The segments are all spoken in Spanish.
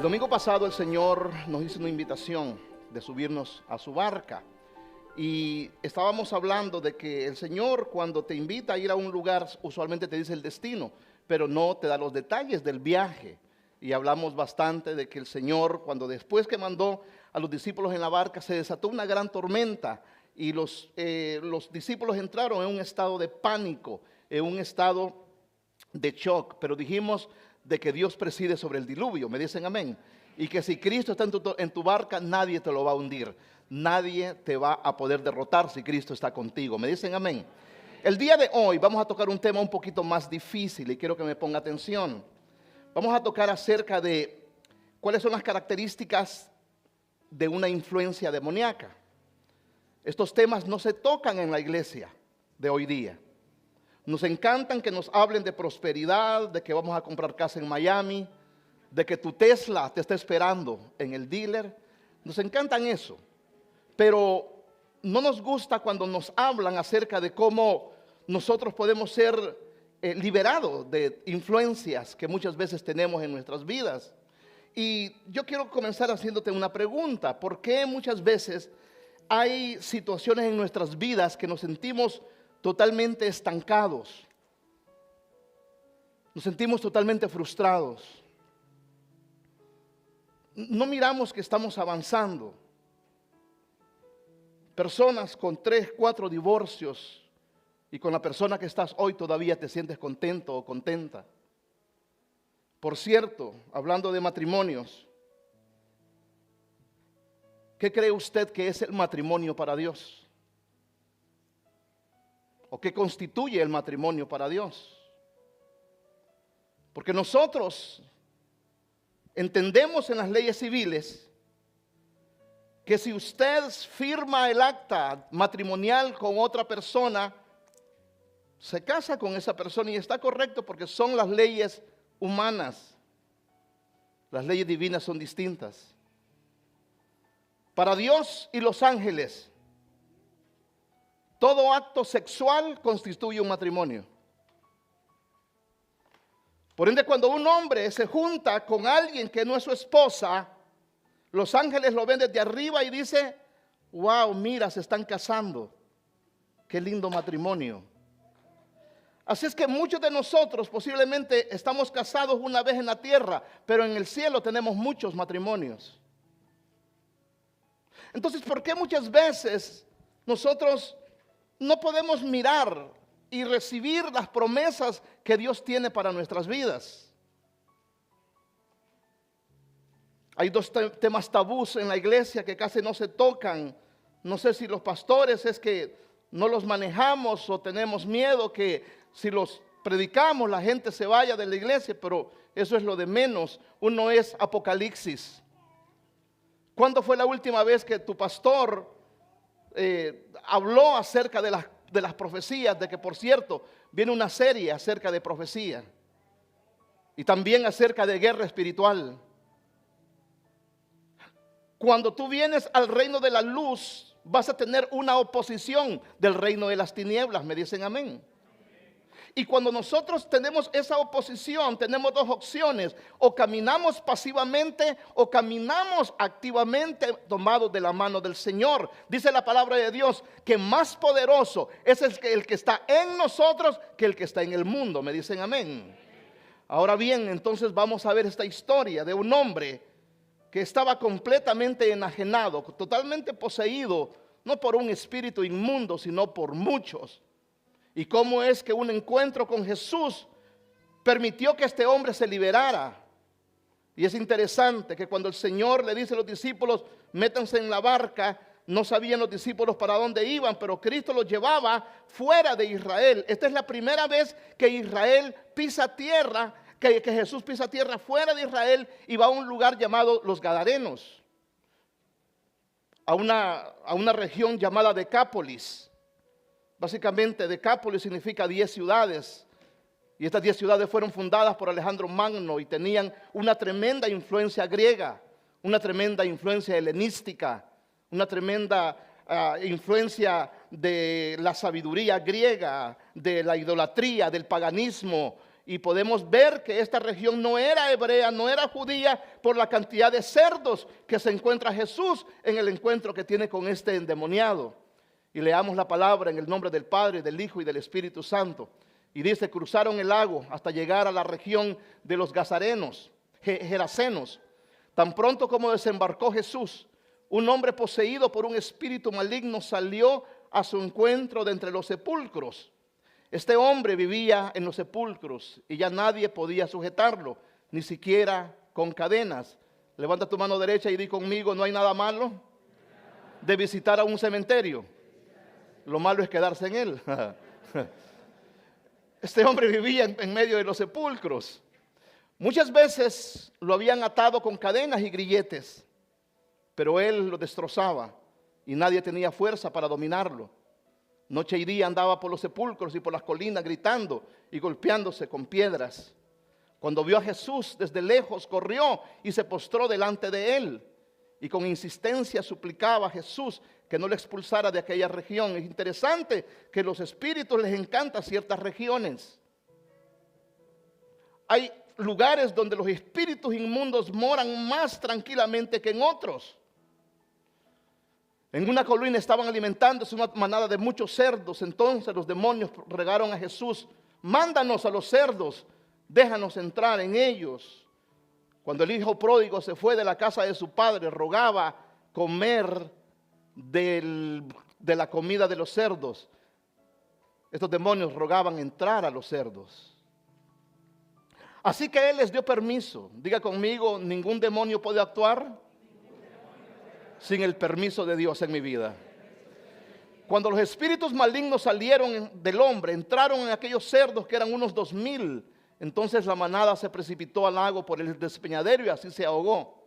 domingo pasado el Señor nos hizo una invitación de subirnos a su barca y estábamos hablando de que el Señor, cuando te invita a ir a un lugar, usualmente te dice el destino, pero no te da los detalles del viaje. Y hablamos bastante de que el Señor, cuando después que mandó a los discípulos en la barca, se desató una gran tormenta y los discípulos entraron en un estado de pánico, en un estado de shock. Pero dijimos de que Dios preside sobre el diluvio, me dicen amén. Y que si Cristo está en tu barca, nadie te lo va a hundir. Nadie te va a poder derrotar si Cristo está contigo, me dicen amén. El día de hoy vamos a tocar un tema un poquito más difícil y quiero que me ponga atención. Vamos a tocar acerca de cuáles son las características de una influencia demoníaca. Estos temas no se tocan en la iglesia de hoy día. Nos encantan que nos hablen de prosperidad, de que vamos a comprar casa en Miami, de que tu Tesla te está esperando en el dealer. Nos encantan eso, pero no nos gusta cuando nos hablan acerca de cómo nosotros podemos ser liberados de influencias que muchas veces tenemos en nuestras vidas. Y yo quiero comenzar haciéndote una pregunta. ¿Por qué muchas veces hay situaciones en nuestras vidas que nos sentimos totalmente estancados? Nos sentimos totalmente frustrados. No miramos que estamos avanzando. Personas con 3, 4 divorcios y con la persona que estás hoy todavía te sientes contento o contenta. Por cierto, hablando de matrimonios, ¿qué cree usted que es el matrimonio para Dios? ¿O qué constituye el matrimonio para Dios? Porque nosotros entendemos en las leyes civiles que si usted firma el acta matrimonial con otra persona, se casa con esa persona y está correcto porque son las leyes humanas. Las leyes divinas son distintas. Para Dios y los ángeles, todo acto sexual constituye un matrimonio. Por ende, cuando un hombre se junta con alguien que no es su esposa, los ángeles lo ven desde arriba y dicen: wow, mira, se están casando. Qué lindo matrimonio. Así es que muchos de nosotros posiblemente estamos casados una vez en la tierra, pero en el cielo tenemos muchos matrimonios. Entonces, ¿por qué muchas veces nosotros no podemos mirar y recibir las promesas que Dios tiene para nuestras vidas? Hay dos temas tabús en la iglesia que casi no se tocan. No sé si los pastores es que no los manejamos o tenemos miedo que si los predicamos la gente se vaya de la iglesia, pero eso es lo de menos. Uno es Apocalipsis. ¿Cuándo fue la última vez que tu pastor habló acerca de las profecías? De que, por cierto, viene una serie acerca de profecía y también acerca de guerra espiritual. Cuando tú vienes al reino de la luz, vas a tener una oposición del reino de las tinieblas, me dicen amén. Y cuando nosotros tenemos esa oposición, tenemos dos opciones: o caminamos pasivamente o caminamos activamente tomados de la mano del Señor. Dice la palabra de Dios que más poderoso es el que está en nosotros que el que está en el mundo, me dicen amén. Ahora bien, entonces vamos a ver esta historia de un hombre que estaba completamente enajenado, totalmente poseído, no por un espíritu inmundo, sino por muchos. Y cómo es que un encuentro con Jesús permitió que este hombre se liberara. Y es interesante que cuando el Señor le dice a los discípulos: métanse en la barca, no sabían los discípulos para dónde iban, pero Cristo los llevaba fuera de Israel. Esta es la primera vez que Israel pisa tierra, que Jesús pisa tierra fuera de Israel y va a un lugar llamado los Gadarenos, a una región llamada Decápolis. Básicamente Decápolis significa 10 ciudades. Y estas 10 ciudades fueron fundadas por Alejandro Magno y tenían una tremenda influencia griega, una tremenda influencia helenística, una tremenda influencia de la sabiduría griega, de la idolatría, del paganismo y podemos ver que esta región no era hebrea, no era judía, por la cantidad de cerdos que se encuentra Jesús en el encuentro que tiene con este endemoniado. Y leamos la palabra en el nombre del Padre, del Hijo y del Espíritu Santo. Y dice, cruzaron el lago hasta llegar a la región de los Gazarenos, Gerasenos. Tan pronto como desembarcó Jesús, un hombre poseído por un espíritu maligno salió a su encuentro de entre los sepulcros. Este hombre vivía en los sepulcros y ya nadie podía sujetarlo, ni siquiera con cadenas. Levanta tu mano derecha y di conmigo, no hay nada malo de visitar a un cementerio. Lo malo es quedarse en él. Este hombre vivía en medio de los sepulcros. Muchas veces lo habían atado con cadenas y grilletes, pero él lo destrozaba y nadie tenía fuerza para dominarlo. Noche y día andaba por los sepulcros y por las colinas gritando y golpeándose con piedras. Cuando vio a Jesús desde lejos, corrió y se postró delante de él. Y con insistencia suplicaba a Jesús que no le expulsara de aquella región. Es interesante que a los espíritus les encantan ciertas regiones. Hay lugares donde los espíritus inmundos moran más tranquilamente que en otros. En una colina estaban alimentándose una manada de muchos cerdos. Entonces los demonios rogaron a Jesús: mándanos a los cerdos, déjanos entrar en ellos. Cuando el hijo pródigo se fue de la casa de su padre, rogaba comer de la comida de los cerdos. Estos demonios rogaban entrar a los cerdos. Así que él les dio permiso. Diga conmigo, ningún demonio puede actuar sin el permiso de Dios en mi vida. Cuando los espíritus malignos salieron del hombre, entraron en aquellos cerdos que eran unos 2000. Entonces la manada se precipitó al lago por el despeñadero y así se ahogó.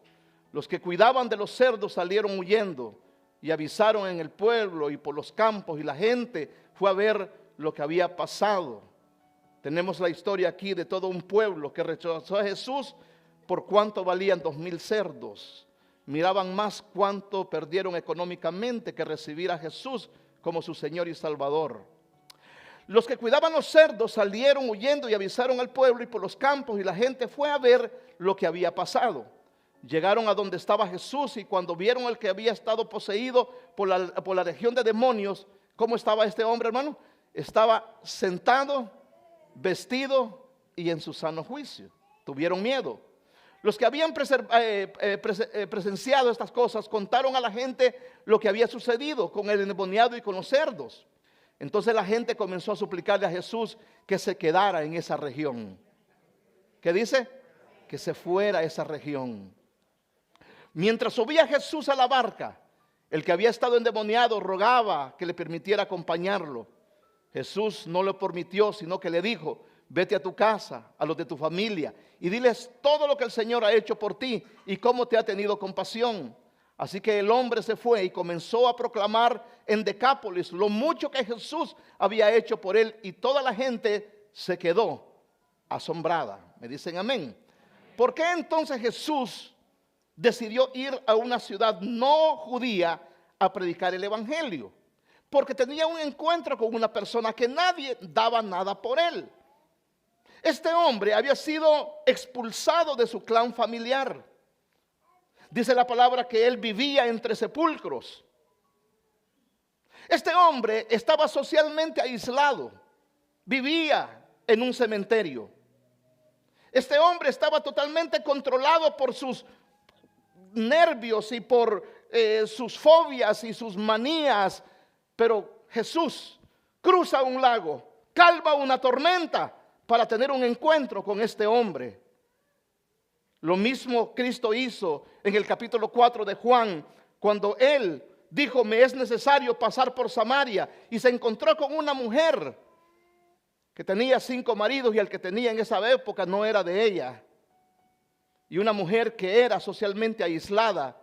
Los que cuidaban de los cerdos salieron huyendo y avisaron en el pueblo y por los campos, y la gente fue a ver lo que había pasado. Tenemos la historia aquí de todo un pueblo que rechazó a Jesús por cuánto valían 2000 cerdos. Miraban más cuánto perdieron económicamente que recibir a Jesús como su Señor y Salvador. Los que cuidaban los cerdos salieron huyendo y avisaron al pueblo y por los campos, y la gente fue a ver lo que había pasado. Llegaron a donde estaba Jesús y cuando vieron al que había estado poseído por la legión de demonios, ¿cómo estaba este hombre, hermano? Estaba sentado, vestido y en su sano juicio. Tuvieron miedo. Los que habían presenciado estas cosas contaron a la gente lo que había sucedido con el endemoniado y con los cerdos. Entonces la gente comenzó a suplicarle a Jesús que se quedara en esa región. ¿Qué dice? Que se fuera a esa región. Mientras subía Jesús a la barca, el que había estado endemoniado rogaba que le permitiera acompañarlo. Jesús no lo permitió, sino que le dijo: vete a tu casa, a los de tu familia, y diles todo lo que el Señor ha hecho por ti y cómo te ha tenido compasión. Así que el hombre se fue y comenzó a proclamar en Decápolis lo mucho que Jesús había hecho por él, y toda la gente se quedó asombrada. ¿Me dicen amén? ¿Por qué entonces Jesús decidió ir a una ciudad no judía a predicar el evangelio? Porque tenía un encuentro con una persona que nadie daba nada por él. Este hombre había sido expulsado de su clan familiar. Dice la palabra que él vivía entre sepulcros. Este hombre estaba socialmente aislado. Vivía en un cementerio. Este hombre estaba totalmente controlado por sus nervios y por sus fobias y sus manías. Pero Jesús cruza un lago, calma una tormenta para tener un encuentro con este hombre. Lo mismo Cristo hizo en el capítulo 4 de Juan, cuando él dijo: me es necesario pasar por Samaria, y se encontró con una mujer que tenía 5 maridos y el que tenía en esa época no era de ella, y una mujer que era socialmente aislada.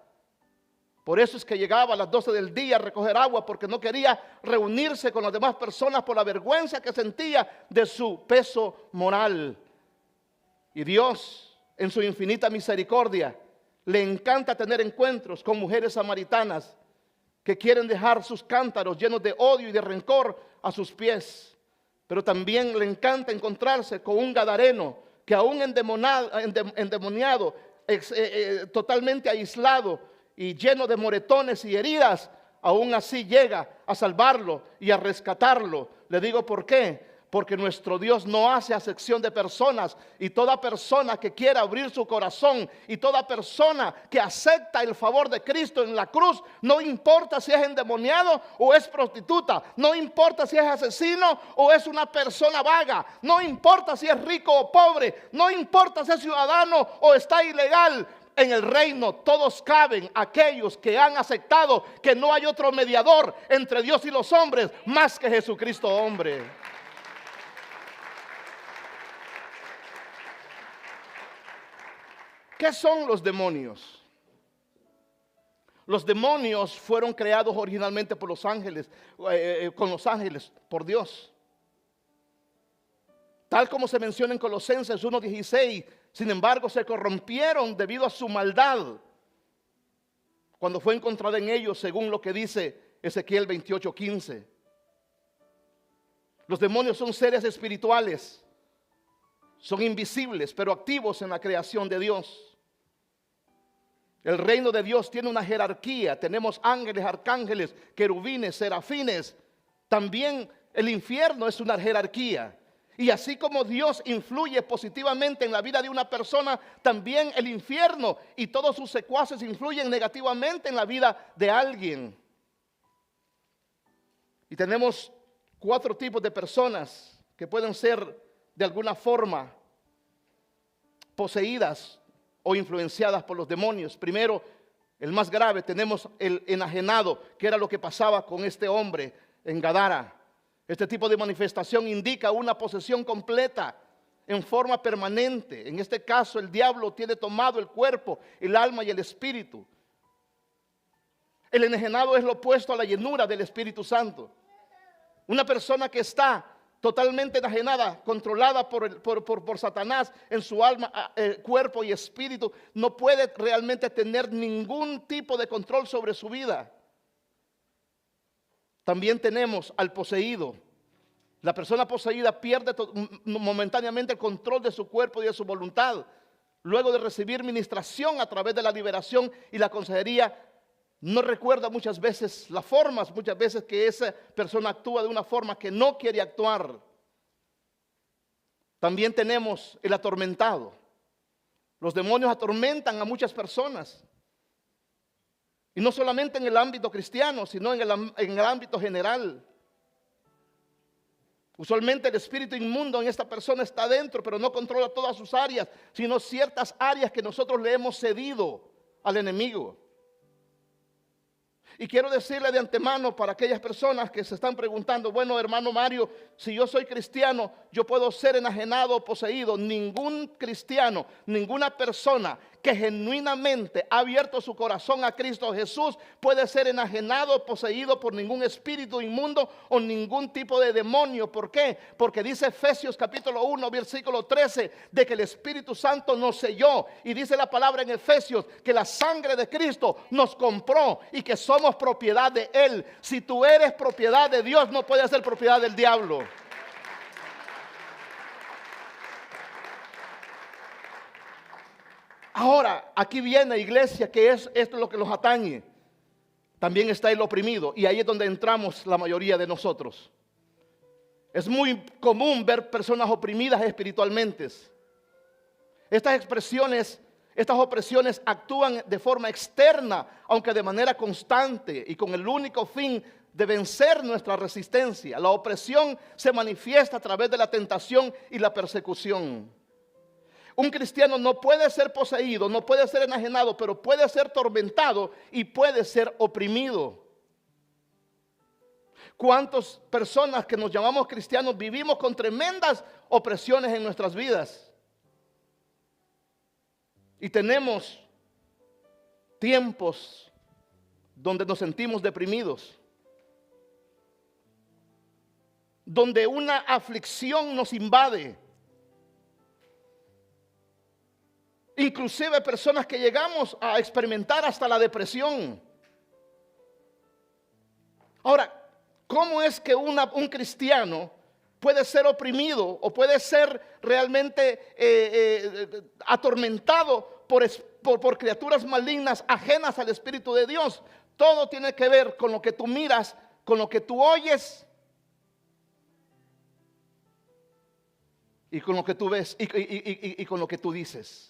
Por eso es que llegaba a las 12 del día a recoger agua, porque no quería reunirse con las demás personas por la vergüenza que sentía de su peso moral. Y Dios, en su infinita misericordia, le encanta tener encuentros con mujeres samaritanas que quieren dejar sus cántaros llenos de odio y de rencor a sus pies. pero también le encanta encontrarse con un gadareno que aún endemoniado, totalmente aislado y lleno de moretones y heridas, aún así llega a salvarlo y a rescatarlo. Le digo por qué. Porque nuestro Dios no hace acepción de personas, y toda persona que quiera abrir su corazón y toda persona que acepta el favor de Cristo en la cruz, no importa si es endemoniado o es prostituta, no importa si es asesino o es una persona vaga, no importa si es rico o pobre, no importa si es ciudadano o está ilegal. En el reino todos caben aquellos que han aceptado que no hay otro mediador entre Dios y los hombres más que Jesucristo hombre. ¿Qué son los demonios? Los demonios fueron creados originalmente por los ángeles, con los ángeles, por Dios. Tal como se menciona en Colosenses 1:16, sin embargo se corrompieron debido a su maldad, cuando fue encontrada en ellos, según lo que dice Ezequiel 28:15. Los demonios son seres espirituales, son invisibles, pero activos en la creación de Dios. El reino de Dios tiene una jerarquía. Tenemos ángeles, arcángeles, querubines, serafines. También el infierno es una jerarquía. Y así como Dios influye positivamente en la vida de una persona, también el infierno y todos sus secuaces influyen negativamente en la vida de alguien. Y tenemos 4 tipos de personas que pueden ser de alguna forma poseídas o influenciadas por los demonios. Primero, el más grave, tenemos el enajenado, que era lo que pasaba con este hombre en Gadara. Este tipo de manifestación indica una posesión completa, en forma permanente. En este caso, el diablo tiene tomado el cuerpo, el alma y el espíritu. El enajenado es lo opuesto a la llenura del Espíritu Santo. Una persona que está totalmente enajenada, controlada por Satanás en su alma, cuerpo y espíritu, no puede realmente tener ningún tipo de control sobre su vida. También tenemos al poseído. La persona poseída pierde momentáneamente el control de su cuerpo y de su voluntad. Luego de recibir ministración a través de la liberación y la consejería, no recuerda muchas veces las formas, muchas veces que esa persona actúa de una forma que no quiere actuar. También tenemos el atormentado. Los demonios atormentan a muchas personas. Y no solamente en el ámbito cristiano, sino en el ámbito general. Usualmente el espíritu inmundo en esta persona está dentro, pero no controla todas sus áreas, sino ciertas áreas que nosotros le hemos cedido al enemigo. Y quiero decirle de antemano para aquellas personas que se están preguntando, bueno, hermano Mario, si yo soy cristiano, yo puedo ser enajenado o poseído. Ningún cristiano, ninguna persona que genuinamente ha abierto su corazón a Cristo Jesús puede ser enajenado o poseído por ningún espíritu inmundo o ningún tipo de demonio. ¿Por qué? Porque dice Efesios capítulo 1 versículo 13 de que el Espíritu Santo nos selló, y dice la palabra en Efesios que la sangre de Cristo nos compró y que somos propiedad de Él. Si tú eres propiedad de Dios, no puedes ser propiedad del diablo. Ahora, aquí viene, iglesia, que es esto lo que los atañe. También está el oprimido, y ahí es donde entramos la mayoría de nosotros. Es muy común ver personas oprimidas espiritualmente. Estas opresiones actúan de forma externa, aunque de manera constante y con el único fin de vencer nuestra resistencia. La opresión se manifiesta a través de la tentación y la persecución. Un cristiano no puede ser poseído, no puede ser enajenado, pero puede ser tormentado y puede ser oprimido. ¿Cuántas personas que nos llamamos cristianos vivimos con tremendas opresiones en nuestras vidas? Y tenemos tiempos donde nos sentimos deprimidos, donde una aflicción nos invade. Inclusive personas que llegamos a experimentar hasta la depresión. Ahora, ¿cómo es que un cristiano puede ser oprimido o puede ser realmente atormentado por criaturas malignas ajenas al Espíritu de Dios. Todo tiene que ver con lo que tú miras, con lo que tú oyes y con lo que tú ves y con lo que tú dices.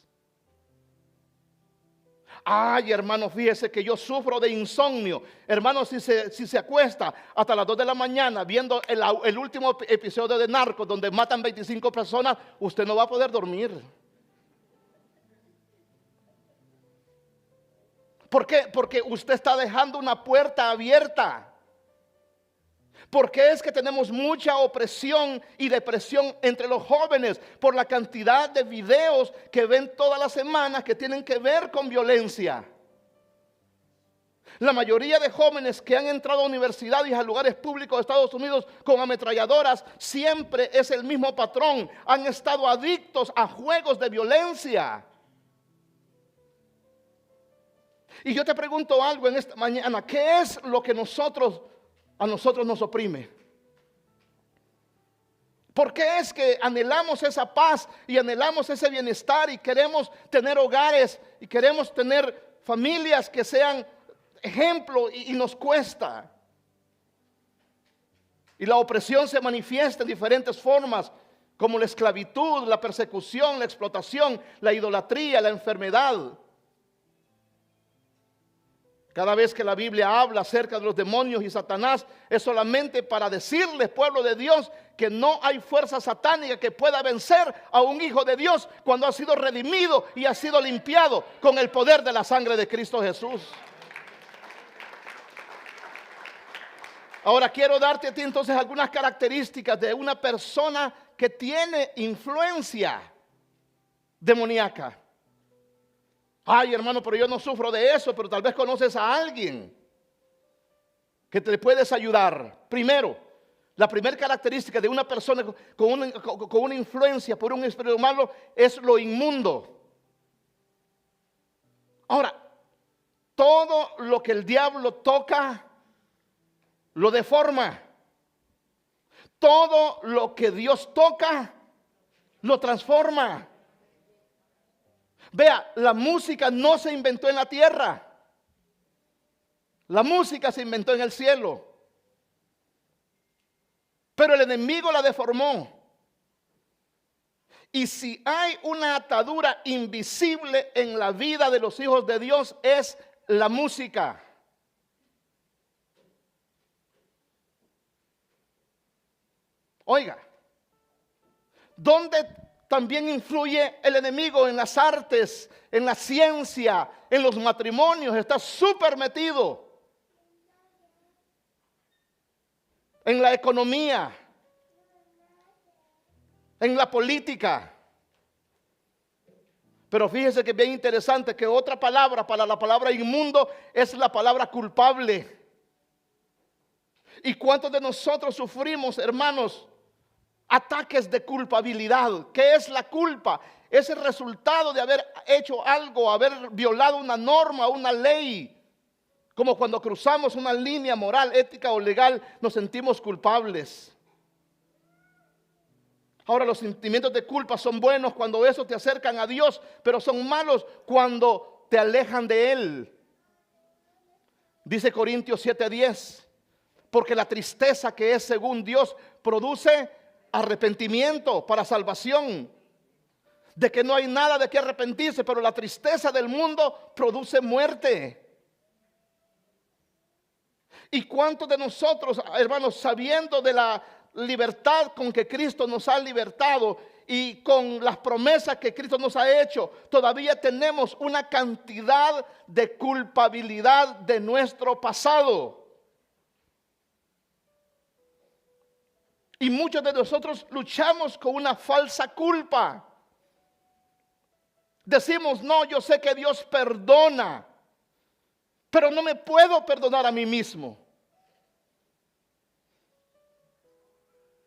Ay, hermano, fíjese que yo sufro de insomnio. Hermano, si se acuesta hasta las 2 de la mañana viendo el último episodio de Narcos, donde matan 25 personas, usted no va a poder dormir. ¿Por qué? Porque usted está dejando una puerta abierta. Porque es que tenemos mucha opresión y depresión entre los jóvenes por la cantidad de videos que ven todas las semanas que tienen que ver con violencia. La mayoría de jóvenes que han entrado a universidades y a lugares públicos de Estados Unidos con ametralladoras, siempre es el mismo patrón. Han estado adictos a juegos de violencia. Y yo te pregunto algo en esta mañana, ¿qué es lo que a nosotros nos oprime? ¿Por qué es que anhelamos esa paz y anhelamos ese bienestar y queremos tener hogares y queremos tener familias que sean ejemplo y nos cuesta? Y la opresión se manifiesta en diferentes formas, como la esclavitud, la persecución, la explotación, la idolatría, la enfermedad. Cada vez que la Biblia habla acerca de los demonios y Satanás, es solamente para decirles, pueblo de Dios, que no hay fuerza satánica que pueda vencer a un hijo de Dios cuando ha sido redimido y ha sido limpiado con el poder de la sangre de Cristo Jesús. Ahora quiero darte a ti entonces algunas características de una persona que tiene influencia demoníaca. Ay, hermano, pero yo no sufro de eso, pero tal vez conoces a alguien que te puedes ayudar. Primero, la primera característica de una persona con una influencia por un espíritu malo es lo inmundo. Ahora, todo lo que el diablo toca, lo deforma. Todo lo que Dios toca, lo transforma. Vea, la música no se inventó en la tierra. La música se inventó en el cielo. Pero el enemigo la deformó. Y si hay una atadura invisible en la vida de los hijos de Dios, es la música. Oiga, ¿dónde también influye el enemigo? En las artes, en la ciencia, en los matrimonios? Está súper metido. En la economía, en la política. Pero fíjese que es bien interesante que otra palabra para la palabra inmundo es la palabra culpable. ¿Y cuántos de nosotros sufrimos, hermanos, ataques de culpabilidad? ¿Qué es la culpa? Es el resultado de haber hecho algo, haber violado una norma, una ley. Como cuando cruzamos una línea moral, ética o legal, nos sentimos culpables. Ahora, los sentimientos de culpa son buenos cuando esos te acercan a Dios, pero son malos cuando te alejan de Él. Dice Corintios 7:10, porque la tristeza que es según Dios produce arrepentimiento para salvación. De que no hay nada de qué arrepentirse, pero la tristeza del mundo produce muerte. ¿Y cuántos de nosotros, hermanos, sabiendo de la libertad con que Cristo nos ha libertado y con las promesas que Cristo nos ha hecho, todavía tenemos una cantidad de culpabilidad de nuestro pasado? Y muchos de nosotros luchamos con una falsa culpa. Decimos, no, yo sé que Dios perdona, pero no me puedo perdonar a mí mismo.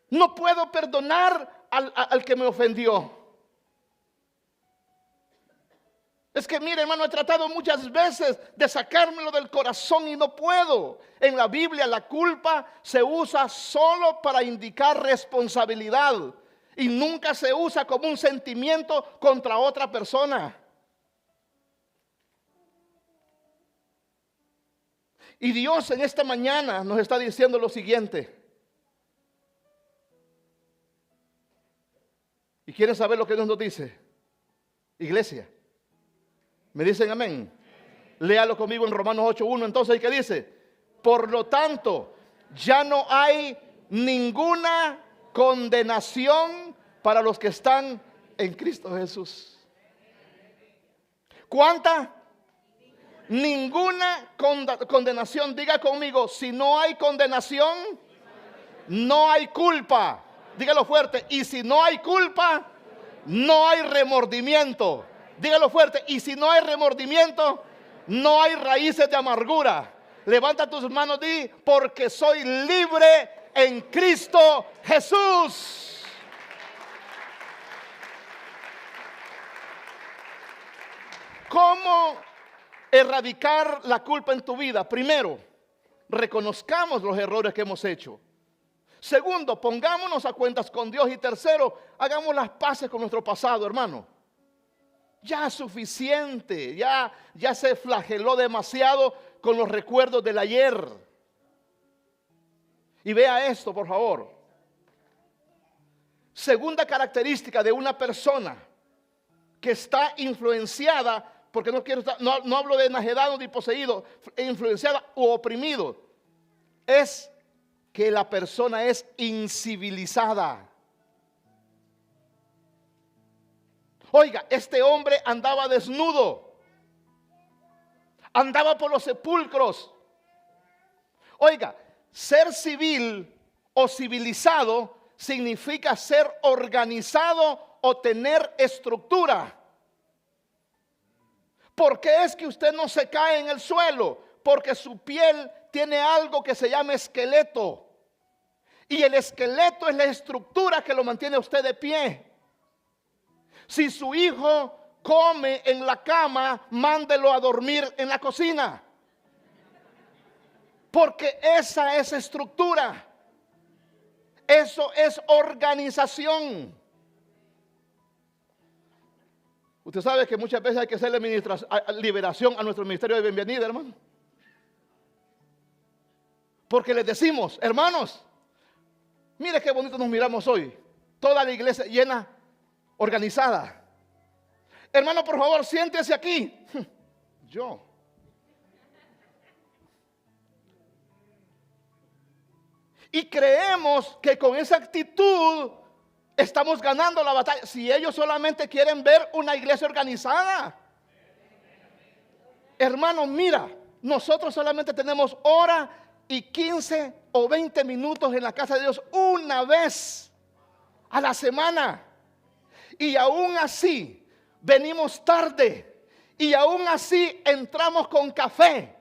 No puedo perdonar al que me ofendió. Es que mire, hermano, he tratado muchas veces de sacármelo del corazón y no puedo. En la Biblia la culpa se usa solo para indicar responsabilidad y nunca se usa como un sentimiento contra otra persona. Y Dios en esta mañana nos está diciendo lo siguiente. ¿Y quieren saber lo que Dios nos dice? Iglesia, ¿me dicen amén? Léalo conmigo en Romanos 8:1. Entonces, ¿qué dice? Por lo tanto, ya no hay ninguna condenación para los que están en Cristo Jesús. ¿Cuánta? Ninguna condenación. Diga conmigo, si no hay condenación, no hay culpa. Dígalo fuerte. Y si no hay culpa, no hay remordimiento. Dígalo fuerte. Y si no hay remordimiento, no hay raíces de amargura. Levanta tus manos y di, porque soy libre en Cristo Jesús. ¿Cómo erradicar la culpa en tu vida? Primero, reconozcamos los errores que hemos hecho. Segundo, pongámonos a cuentas con Dios. Y tercero, hagamos las paces con nuestro pasado, hermano. Ya es suficiente, ya se flageló demasiado con los recuerdos del ayer. Y vea esto, por favor. Segunda característica de una persona que está influenciada, porque no hablo de enajenado ni poseído, influenciada u oprimido, es que la persona es incivilizada. Oiga, este hombre andaba desnudo, andaba por los sepulcros. Oiga, ser civil o civilizado significa ser organizado o tener estructura. ¿Por qué es que usted no se cae en el suelo? Porque su piel tiene algo que se llama esqueleto. Y el esqueleto es la estructura que lo mantiene a usted de pie. Si su hijo come en la cama, mándelo a dormir en la cocina. Porque esa es estructura. Eso es organización. Usted sabe que muchas veces hay que hacerle liberación a nuestro ministerio de bienvenida, hermano. Porque les decimos, hermanos, mire qué bonito nos miramos hoy. Toda la iglesia llena, organizada. Hermano, por favor, siéntese aquí. Yo. Y creemos que con esa actitud estamos ganando la batalla. Si ellos solamente quieren ver una iglesia organizada. Hermano, mira, nosotros solamente tenemos hora y 15 o 20 minutos en la casa de Dios una vez a la semana. Y aún así venimos tarde. Y aún así entramos con café.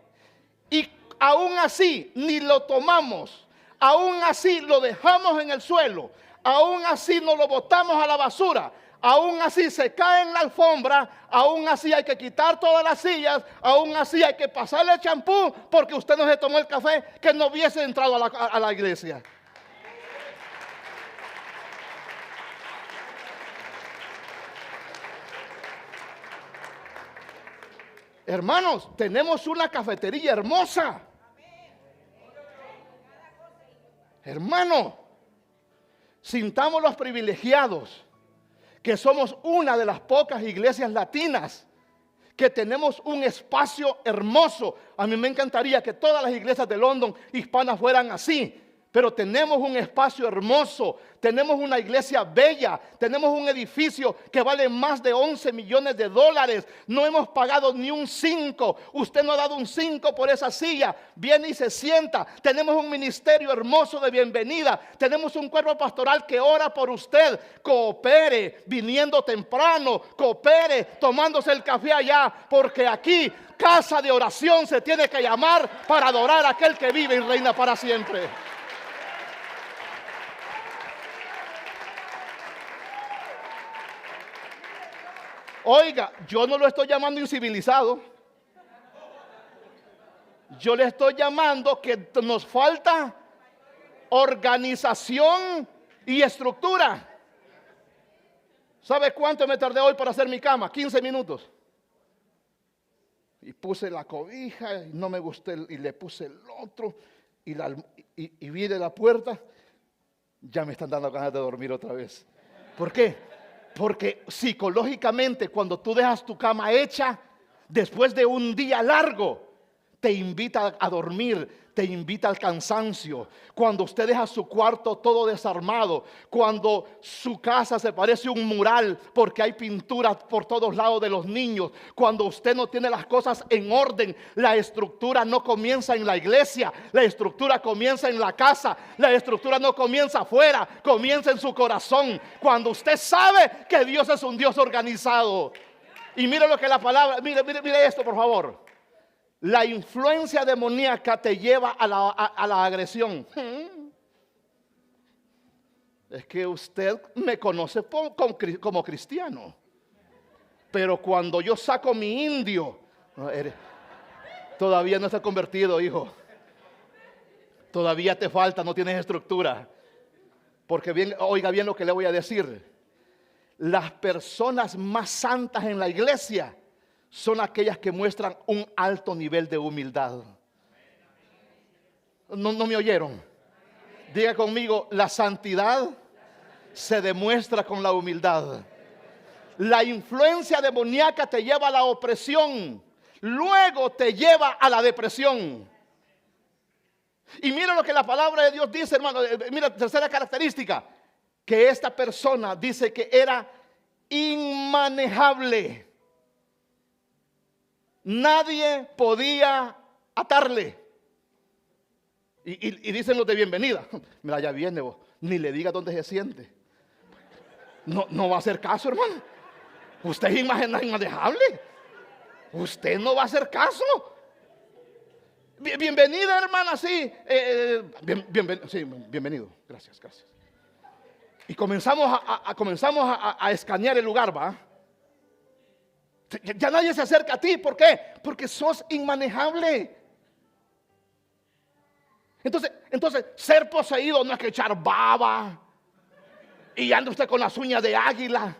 Y aún así ni lo tomamos. Aún así lo dejamos en el suelo. Aún así nos lo botamos a la basura. Aún así se cae en la alfombra. Aún así hay que quitar todas las sillas. Aún así hay que pasarle el champú porque usted no se tomó el café que no hubiese entrado a la iglesia. Hermanos, tenemos una cafetería hermosa. Hermano, sintamos los privilegiados que somos una de las pocas iglesias latinas que tenemos un espacio hermoso. A mí me encantaría que todas las iglesias de London hispanas fueran así. Pero tenemos un espacio hermoso, tenemos una iglesia bella, tenemos un edificio que vale más de 11 millones de dólares. No hemos pagado ni un 5. Usted no ha dado un 5 por esa silla. Viene y se sienta. Tenemos un ministerio hermoso de bienvenida. Tenemos un cuerpo pastoral que ora por usted. Coopere viniendo temprano, coopere tomándose el café allá, porque aquí casa de oración se tiene que llamar para adorar a aquel que vive y reina para siempre. Oiga, yo no lo estoy llamando incivilizado. Yo le estoy llamando que nos falta organización y estructura. ¿Sabe cuánto me tardé hoy para hacer mi cama? 15 minutos. Y puse la cobija y no me gustó y le puse el otro y vi de la puerta. Ya me están dando ganas de dormir otra vez. ¿Por qué? Porque psicológicamente cuando tú dejas tu cama hecha, después de un día largo, te invita a dormir, te invita al cansancio. Cuando usted deja su cuarto todo desarmado, cuando su casa se parece a un mural porque hay pinturas por todos lados de los niños, cuando usted no tiene las cosas en orden, la estructura no comienza en la iglesia, la estructura comienza en la casa, la estructura no comienza afuera, comienza en su corazón. Cuando usted sabe que Dios es un Dios organizado. Y mire lo que la palabra, mire esto por favor. La influencia demoníaca te lleva a la agresión. Es que usted me conoce como cristiano, pero cuando yo saco mi indio, todavía no está convertido, hijo. Todavía te falta, no tienes estructura. Porque bien, oiga bien lo que le voy a decir. Las personas más santas en la iglesia son aquellas que muestran un alto nivel de humildad. No me oyeron. Diga conmigo, la santidad se demuestra con la humildad. La influencia demoníaca te lleva a la opresión, luego te lleva a la depresión. Y mira lo que la palabra de Dios dice, hermano. Mira, tercera característica, que esta persona dice que era inmanejable. Nadie podía atarle. Y dicen los de bienvenida. Mira, ya viene vos. Ni le diga dónde se siente. No va a hacer caso, hermano. Usted es inmanejable. Usted no va a hacer caso. Bienvenida, hermana, sí. Sí, bienvenido. Gracias. Y comenzamos a escanear el lugar, ¿va? Ya nadie se acerca a ti. ¿Por qué? Porque sos inmanejable. Entonces, ser poseído no es que echar baba y anda usted con las uñas de águila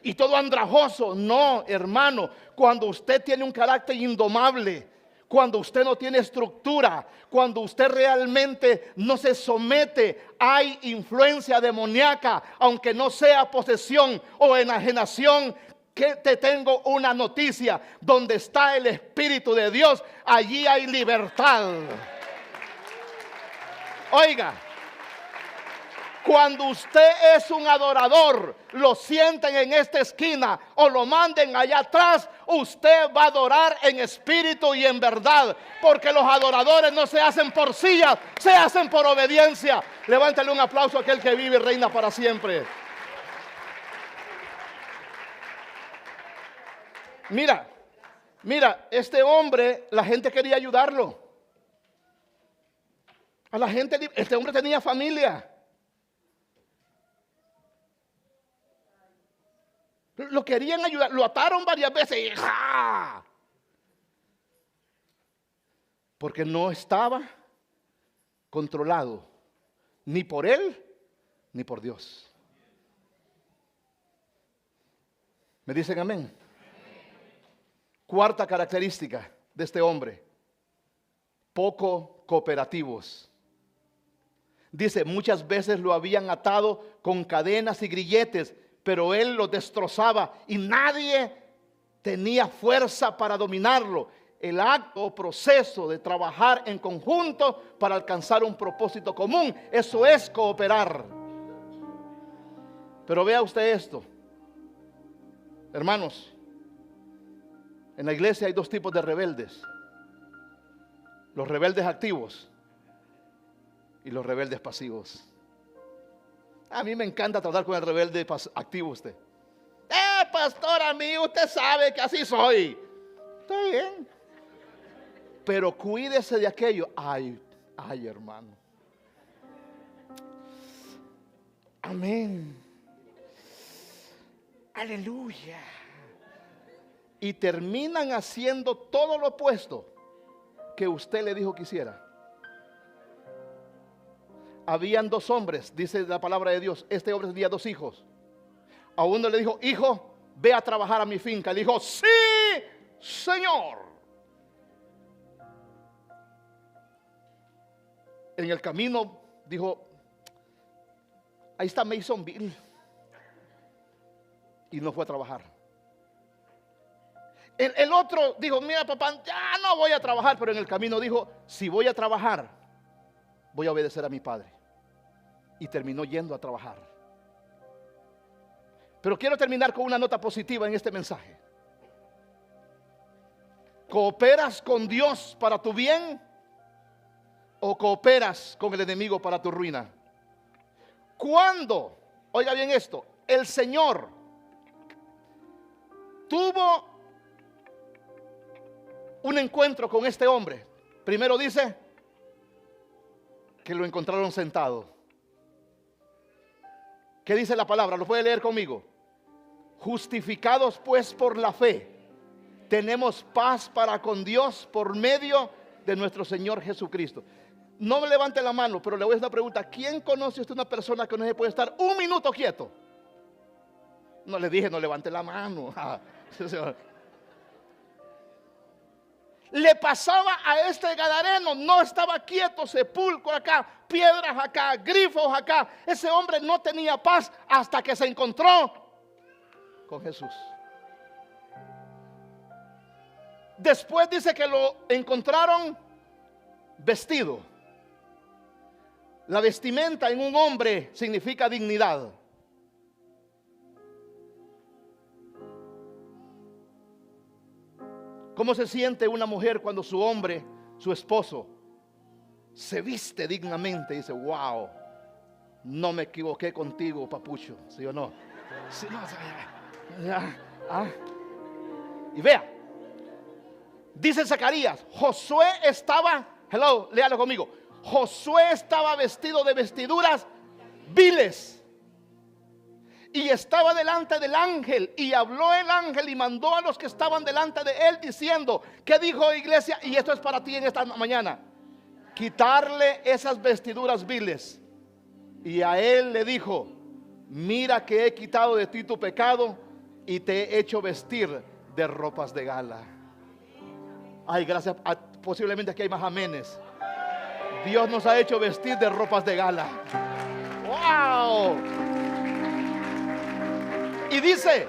y todo andrajoso. No, hermano, cuando usted tiene un carácter indomable, cuando usted no tiene estructura, cuando usted realmente no se somete, hay influencia demoníaca, aunque no sea posesión o enajenación. Que te tengo una noticia: donde está el Espíritu de Dios, allí hay libertad. Oiga, cuando usted es un adorador, lo sienten en esta esquina o lo manden allá atrás, usted va a adorar en espíritu y en verdad, porque los adoradores no se hacen por sillas, se hacen por obediencia. Levántale un aplauso a aquel que vive y reina para siempre. Mira, este hombre, la gente quería ayudarlo. A la gente, este hombre tenía familia. Lo querían ayudar, lo ataron varias veces y ¡ja! Porque no estaba controlado ni por él ni por Dios. ¿Me dicen amén? Cuarta característica de este hombre: poco cooperativos. Dice, muchas veces lo habían atado con cadenas y grilletes, pero él los destrozaba y nadie tenía fuerza para dominarlo. El acto o proceso de trabajar en conjunto para alcanzar un propósito común, eso es cooperar. Pero vea usted esto, hermanos. En la iglesia hay dos tipos de rebeldes: los rebeldes activos y los rebeldes pasivos. A mí me encanta tratar con el rebelde activo usted. Pastor, a mí usted sabe que así soy. Está bien. Pero cuídese de aquello. Ay, hermano. Amén. Aleluya. y terminan haciendo todo lo opuesto que usted le dijo que hiciera. Habían dos hombres, dice la palabra de Dios. Este hombre tenía dos hijos. A uno le dijo: hijo, ve a trabajar a mi finca. Le dijo: sí, señor. En el camino dijo: ahí está Masonville. Y no fue a trabajar. El otro dijo: mira, papá, ya no voy a trabajar. Pero en el camino dijo: si voy a trabajar, voy a obedecer a mi padre. Y terminó yendo a trabajar. Pero quiero terminar con una nota positiva en este mensaje. ¿Cooperas con Dios para tu bien o cooperas con el enemigo para tu ruina? Cuando, oiga bien esto, el Señor tuvo un encuentro con este hombre, primero dice que lo encontraron sentado. ¿Qué dice la palabra? ¿Lo puede leer conmigo? Justificados pues por la fe, tenemos paz para con Dios por medio de nuestro Señor Jesucristo. No me levante la mano, pero le voy a hacer una pregunta. ¿Quién conoce usted una persona que no se puede estar un minuto quieto? No le dije no levante la mano. Le pasaba a este gadareno, no estaba quieto, sepulcro acá, piedras acá, grifos acá. Ese hombre no tenía paz hasta que se encontró con Jesús. Después dice que lo encontraron vestido. La vestimenta en un hombre significa dignidad. ¿Cómo se siente una mujer cuando su hombre, su esposo, se viste dignamente y dice: wow, no me equivoqué contigo, papucho? ¿Sí o no? ¿Sí, no? Y vea, dice Zacarías, Josué estaba, léalo conmigo, Josué estaba vestido de vestiduras viles. Y estaba delante del ángel, y habló el ángel y mandó a los que estaban delante de él diciendo: ¿qué dijo, iglesia? Y esto es para ti en esta mañana: quitarle esas vestiduras viles. Y a él le dijo: mira que he quitado de ti tu pecado y te he hecho vestir de ropas de gala. Ay, gracias. Posiblemente aquí hay más amenes. Dios nos ha hecho vestir de ropas de gala. ¡Wow! Y dice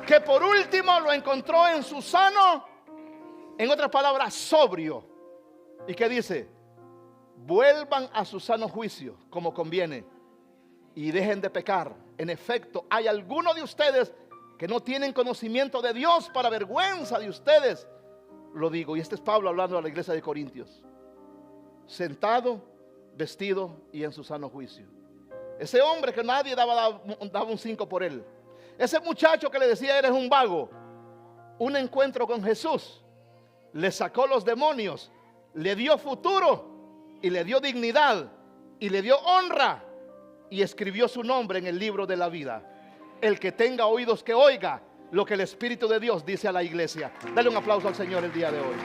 que por último lo encontró en su sano, en otras palabras, sobrio. ¿Y qué dice? Vuelvan a su sano juicio como conviene y dejen de pecar. En efecto, hay algunos de ustedes que no tienen conocimiento de Dios, para vergüenza de ustedes lo digo. Y este es Pablo hablando a la iglesia de Corintios. Sentado, vestido y en su sano juicio. Ese hombre que nadie daba un 5 por él. Ese muchacho que le decía: eres un vago. Un encuentro con Jesús le sacó los demonios, le dio futuro y le dio dignidad y le dio honra, y escribió su nombre en el libro de la vida. El que tenga oídos que oiga lo que el Espíritu de Dios dice a la iglesia. Dale un aplauso al Señor el día de hoy.